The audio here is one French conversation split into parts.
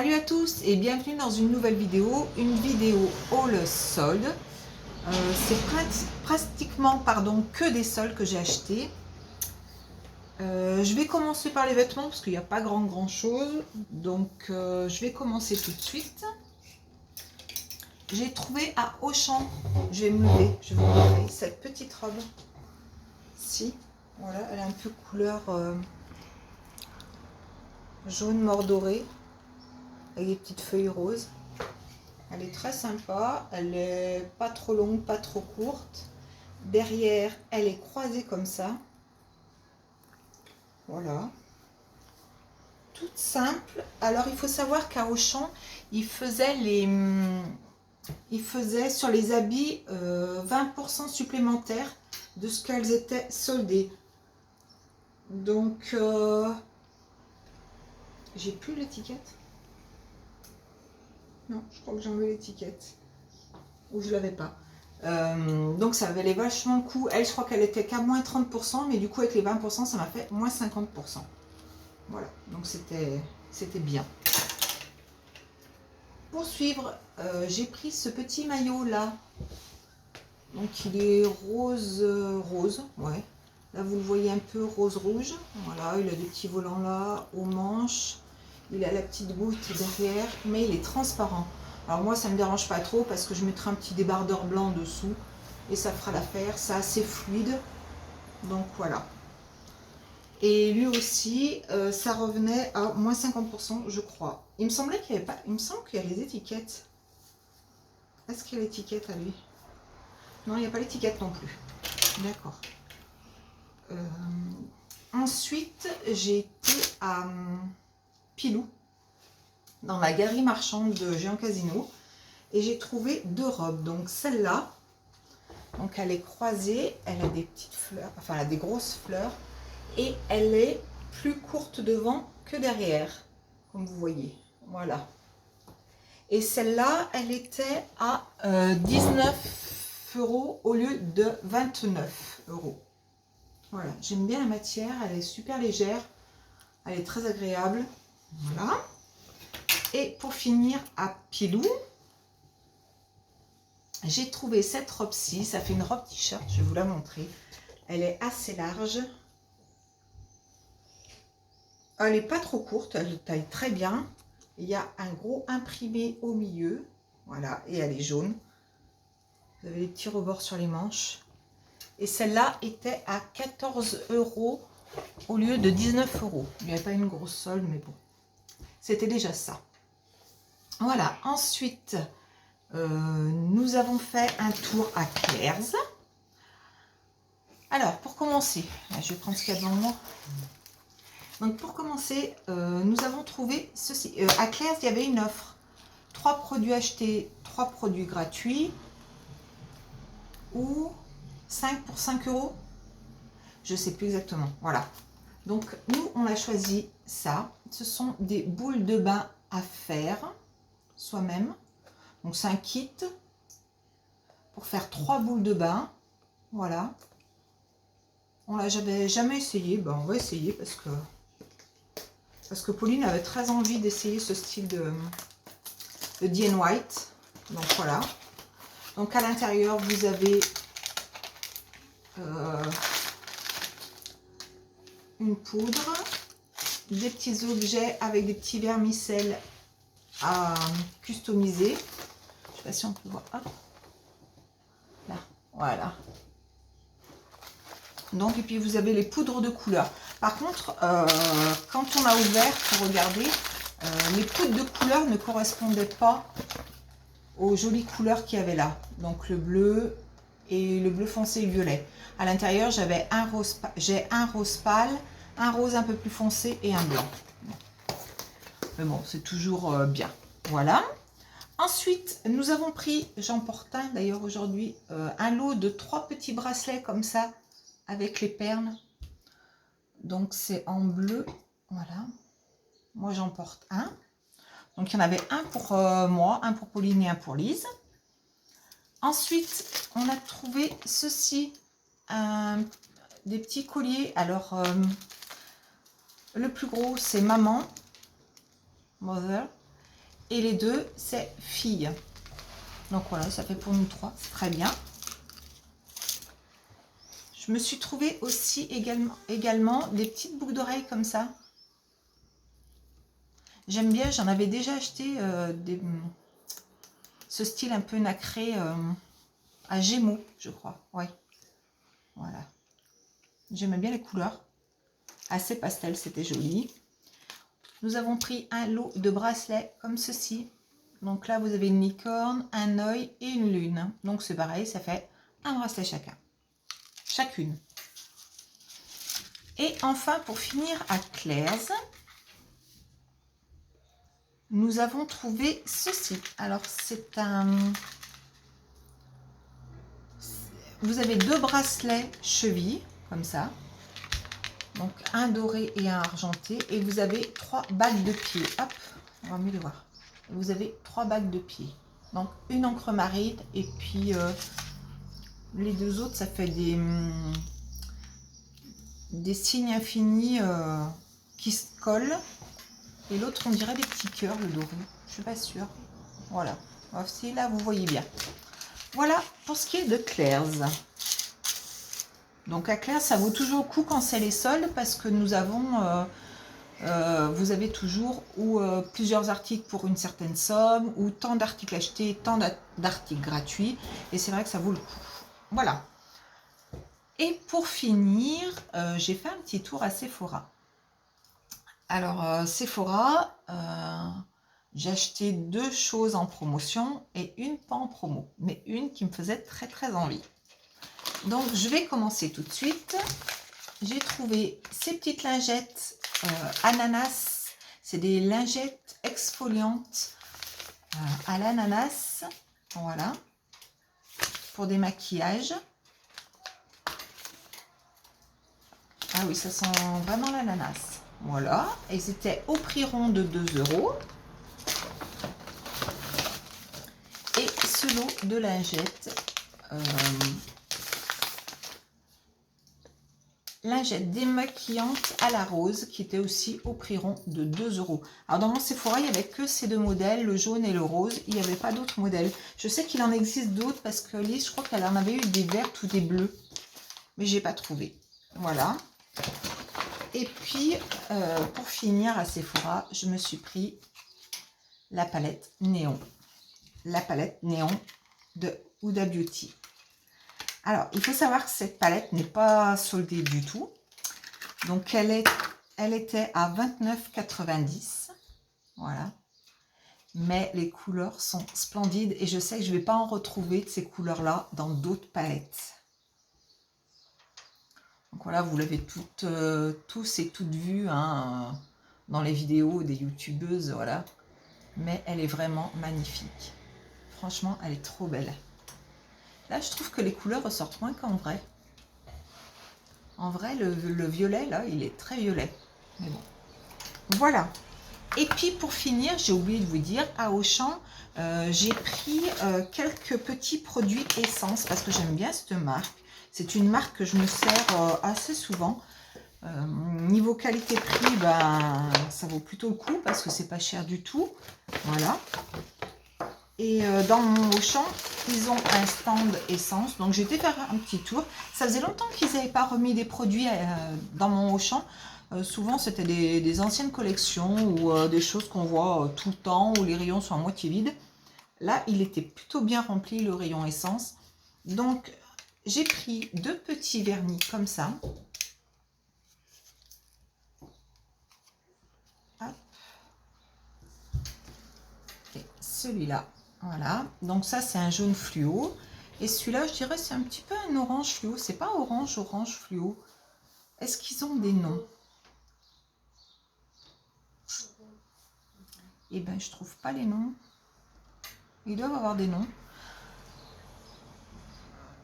Salut à tous et bienvenue dans une nouvelle vidéo, haul solde. C'est pratiquement que des soldes que j'ai acheté. Je vais commencer par les vêtements parce qu'il n'y a pas grand chose. Donc je vais commencer tout de suite. J'ai trouvé à Auchan, je vais me lever, je vais vous montrer cette petite robe. Si, voilà, elle a un peu couleur jaune mordoré avec des petites feuilles roses. Elle est très sympa, elle est pas trop longue, pas trop courte. Derrière, elle est croisée comme ça. Voilà. Toute simple. Alors, il faut savoir qu'à Auchan, ils faisaient sur les habits 20% supplémentaires de ce qu'elles étaient soldées. Donc, j'ai plus l'étiquette. Non, je crois que j'ai enlevé l'étiquette. Ou je l'avais pas. Donc ça valait vachement le coup. Elle, je crois qu'elle était qu'à moins 30%, mais du coup avec les 20%, ça m'a fait moins 50%. Voilà, donc c'était bien. Pour suivre, j'ai pris ce petit maillot là. Donc il est rose, ouais. Là vous le voyez un peu rose-rouge. Voilà, il a des petits volants là, aux manches. Il a la petite goutte derrière, mais il est transparent. Alors moi ça me dérange pas trop parce que je mettrai un petit débardeur blanc dessous et ça fera l'affaire. C'est assez fluide, donc voilà. Et lui aussi, ça revenait à moins 50%, je crois. Il me semblait qu'il n'y avait pas, il me semble qu'il y a les étiquettes. Est-ce qu'il y a l'étiquette à lui? Non, il n'y a pas l'étiquette non plus. D'accord. Ensuite, j'ai été à Pilou, dans la galerie marchande de Géant Casino, et j'ai trouvé deux robes. Donc celle-là, donc elle est croisée, elle a des petites fleurs, enfin elle a des grosses fleurs, et elle est plus courte devant que derrière, comme vous voyez. Voilà. Et celle-là, elle était à 19 € au lieu de 29 €. Voilà, j'aime bien la matière, elle est super légère, elle est très agréable. Voilà. Et pour finir, à Pilou, j'ai trouvé cette robe-ci. Ça fait une robe t-shirt, je vais vous la montrer. Elle est assez large. Elle n'est pas trop courte, elle taille très bien. Il y a un gros imprimé au milieu. Voilà, et elle est jaune. Vous avez les petits rebords sur les manches. Et celle-là était à 14 € au lieu de 19 €. Il n'y avait pas une grosse solde, mais bon. C'était déjà ça. Voilà, ensuite, nous avons fait un tour à Claire's. Alors, pour commencer, là, je vais prendre ce qu'il y a devant moi. Donc, pour commencer, nous avons trouvé ceci. À Claire's, il y avait une offre. 3 produits achetés, 3 produits gratuits. Ou 5 pour 5 €. Je ne sais plus exactement. Voilà. Donc, nous, on a choisi ça. Ce sont des boules de bain à faire soi-même. Donc, c'est un kit pour faire 3 boules de bain. Voilà. On l'a jamais essayé. Ben, on va essayer parce que Pauline avait très envie d'essayer ce style de D&White. Donc, voilà. Donc, à l'intérieur, vous avez une poudre, des petits objets avec des petits vermicelles à customiser. Je ne sais pas si on peut voir. Hop. Là, voilà. Donc, et puis vous avez les poudres de couleur. Par contre, quand on a ouvert pour regarder, les poudres de couleur ne correspondaient pas aux jolies couleurs qu'il y avait là. Donc le bleu et le bleu foncé et le violet. À l'intérieur, j'ai un rose pâle, un rose un peu plus foncé et un blanc. Mais bon, c'est toujours bien. Voilà. Ensuite, nous avons pris, j'en porte un d'ailleurs aujourd'hui, un lot de 3 petits bracelets comme ça, avec les perles. Donc, c'est en bleu. Voilà. Moi, j'en porte un. Donc, il y en avait un pour moi, un pour Pauline et un pour Lise. Ensuite, on a trouvé ceci, des petits colliers. Alors, le plus gros, c'est Maman, Mother. et les deux, c'est fille. Donc voilà, ça fait pour nous trois, c'est très bien. Je me suis trouvé aussi également des petites boucles d'oreilles comme ça. J'aime bien, j'en avais déjà acheté ce style un peu nacré à Gémeaux, je crois. Ouais, voilà. J'aimais bien les couleurs. Assez pastel, c'était joli. Nous avons pris un lot de bracelets comme ceci. Donc là, vous avez une licorne, un œil et une lune. Donc c'est pareil, ça fait un bracelet chacun. Chacune. Et enfin, pour finir à Claire's, nous avons trouvé ceci. Alors, c'est un... Vous avez deux bracelets chevilles, comme ça. Donc, un doré et un argenté. Et vous avez 3 bagues de pied. Hop, on va mieux les voir. Vous avez 3 bagues de pied. Donc, une encre marine. Et puis, les deux autres, ça fait des signes infinis qui se collent. Et l'autre, on dirait des petits cœurs, le doré. Je suis pas sûre. Voilà. Si là, vous voyez bien. Voilà pour ce qui est de Claire's. Donc à Claire's, ça vaut toujours le coup quand c'est les soldes parce que nous avons, vous avez toujours ou plusieurs articles pour une certaine somme ou tant d'articles achetés, tant d'articles gratuits. Et c'est vrai que ça vaut le coup. Voilà. Et pour finir, j'ai fait un petit tour à Sephora. Alors Sephora, j'ai acheté 2 choses en promotion et une pas en promo, mais une qui me faisait très très envie. Donc je vais commencer tout de suite. J'ai trouvé ces petites lingettes ananas. C'est des lingettes exfoliantes à l'ananas. Voilà. Pour des maquillages. Ah oui, ça sent vraiment l'ananas. Voilà. Et c'était au prix rond de 2 €. Et ce lot de lingettes. Lingettes démaquillantes à la rose qui était aussi au prix rond de 2 €. Alors dans mon Sephora, il n'y avait que ces deux modèles, le jaune et le rose. Il n'y avait pas d'autres modèles. Je sais qu'il en existe d'autres parce que Lise, je crois qu'elle en avait eu des vertes ou des bleues. Mais je n'ai pas trouvé. Voilà. Et puis, pour finir à Sephora, je me suis pris la palette néon. La palette néon de Huda Beauty. Alors, il faut savoir que cette palette n'est pas soldée du tout. Donc, elle était à 29,90 €. Voilà. Mais les couleurs sont splendides et je sais que je ne vais pas en retrouver de ces couleurs-là dans d'autres palettes. Donc voilà, vous l'avez tous et toutes vues hein, dans les vidéos des youtubeuses, voilà. Mais elle est vraiment magnifique. Franchement, elle est trop belle. Là, je trouve que les couleurs ressortent moins qu'en vrai. En vrai, le violet, là, il est très violet. Mais bon. Voilà. Et puis, pour finir, j'ai oublié de vous dire, à Auchan, j'ai pris quelques petits produits essence parce que j'aime bien cette marque. C'est une marque que je me sers assez souvent. Niveau qualité-prix, ben, ça vaut plutôt le coup parce que c'est pas cher du tout. Voilà. Et dans mon Auchan, ils ont un stand essence. Donc, j'ai été faire un petit tour. Ça faisait longtemps qu'ils n'avaient pas remis des produits dans mon Auchan. Souvent, c'était des anciennes collections ou des choses qu'on voit tout le temps où les rayons sont à moitié vides. Là, il était plutôt bien rempli, le rayon essence. Donc, j'ai pris 2 petits vernis comme ça. Hop. Et celui-là. Voilà, donc ça c'est un jaune fluo. Et celui-là, je dirais c'est un petit peu un orange fluo. C'est pas orange fluo. Est-ce qu'ils ont des noms? Eh bien, je trouve pas les noms. Ils doivent avoir des noms.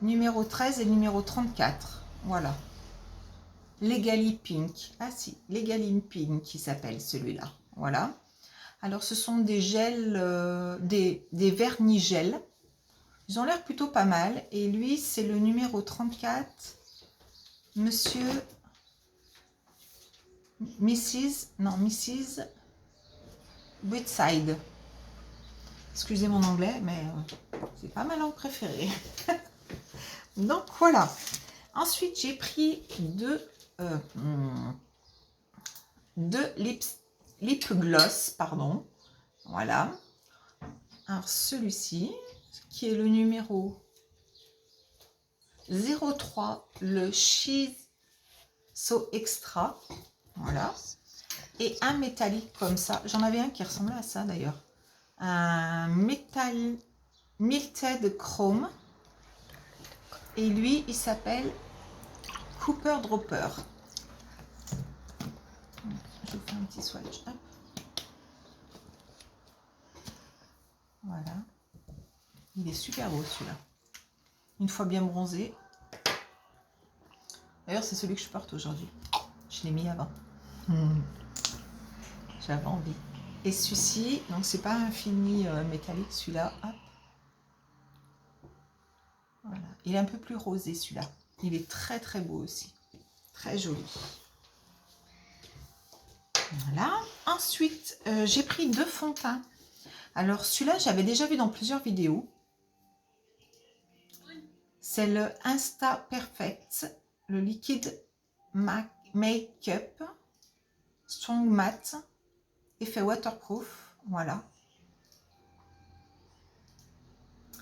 Numéro 13 et numéro 34. Voilà. Legally Pink. Ah si, Legally Pink qui s'appelle celui-là. Voilà. Alors, ce sont des gels, des vernis gels. Ils ont l'air plutôt pas mal. Et lui, c'est le numéro 34. Monsieur... Mrs. Woodside. Excusez mon anglais, mais c'est pas ma langue préférée. Donc voilà. Ensuite, j'ai pris deux lip gloss, pardon. Voilà. Alors celui-ci, qui est le numéro 03, le Cheese So Extra. Voilà. Et un métallique comme ça. J'en avais un qui ressemblait à ça d'ailleurs. Un métal Milted Chrome. Et lui, il s'appelle Cooper Dropper. Je vous fais un petit swatch. Hop. Voilà. Il est super beau celui-là. Une fois bien bronzé. D'ailleurs, c'est celui que je porte aujourd'hui. Je l'ai mis avant. J'avais envie. Et celui-ci, donc c'est pas un fini métallique celui-là. Voilà. Il est un peu plus rosé celui-là. Il est très très beau aussi. Très joli. Voilà. Ensuite, j'ai pris deux fonds de teint. Alors celui-là, j'avais déjà vu dans plusieurs vidéos. C'est le Insta Perfect, le liquide make-up strong matte, effet waterproof. Voilà.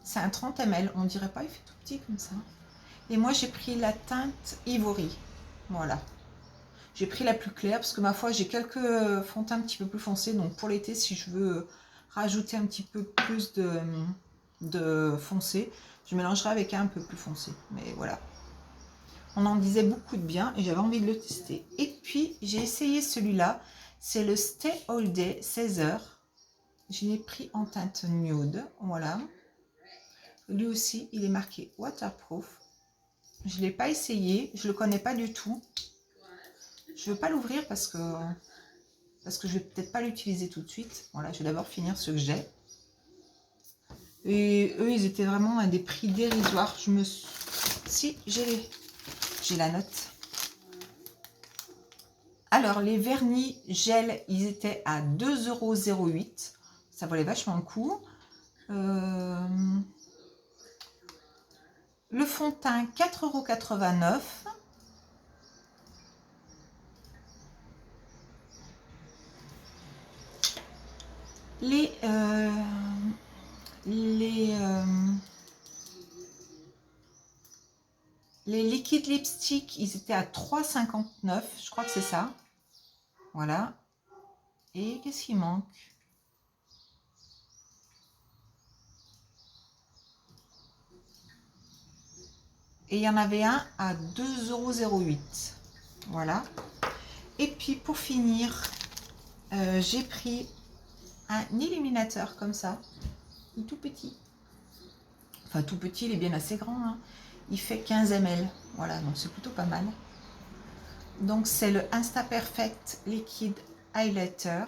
C'est un 30 ml, on dirait pas, il fait tout petit comme ça. Et moi, j'ai pris la teinte Ivory. Voilà. J'ai pris la plus claire parce que ma foi, j'ai quelques fonds de teint un petit peu plus foncés. Donc pour l'été, si je veux rajouter un petit peu plus de foncé, je mélangerai avec un peu plus foncé. Mais voilà. On en disait beaucoup de bien et j'avais envie de le tester. Et puis, j'ai essayé celui-là. C'est le Stay All Day 16 heures. Je l'ai pris en teinte nude. Voilà. Lui aussi, il est marqué waterproof. Je ne l'ai pas essayé. Je ne le connais pas du tout. Je ne veux pas l'ouvrir parce que je ne vais peut-être pas l'utiliser tout de suite. Voilà, je vais d'abord finir ce que j'ai. Et eux, ils étaient vraiment à des prix dérisoires. Si, j'ai la note. Alors, les vernis gel, ils étaient à 2,08 €. Ça valait vachement le coup. Le fond de teint, 4,89 €. Les liquides lipstick, ils étaient à 3,59 €. Je crois que c'est ça. Voilà. Et qu'est-ce qui manque? Et il y en avait un à 2,08 €. Voilà. Et puis pour finir, j'ai pris un illuminateur comme ça. Il est tout petit. Enfin tout petit, il est bien assez grand. Hein. Il fait 15 ml. Voilà, donc c'est plutôt pas mal. Donc c'est le Insta Perfect Liquid Highlighter.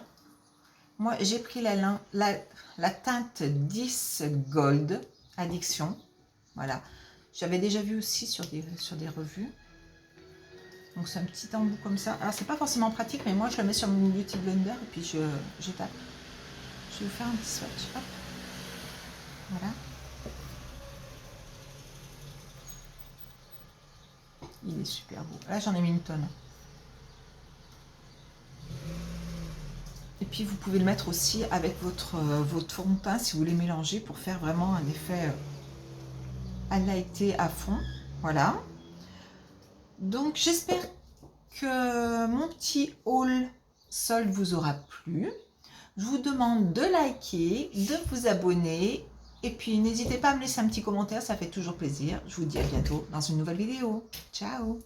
Moi j'ai pris la teinte 10 Gold Addiction. Voilà. J'avais déjà vu aussi sur des revues. Donc c'est un petit embout comme ça. Alors c'est pas forcément pratique, mais moi je le mets sur mon Beauty Blender et puis je tape. Je vais vous faire un petit swatch. Hop. Voilà. Il est super beau. Là j'en ai mis une tonne. Et puis vous pouvez le mettre aussi avec votre fond de teint si vous voulez mélanger pour faire vraiment un effet highlighté à fond. Voilà. Donc j'espère que mon petit haul solde vous aura plu. Je vous demande de liker, de vous abonner. Et puis n'hésitez pas à me laisser un petit commentaire, ça fait toujours plaisir. Je vous dis à bientôt dans une nouvelle vidéo. Ciao!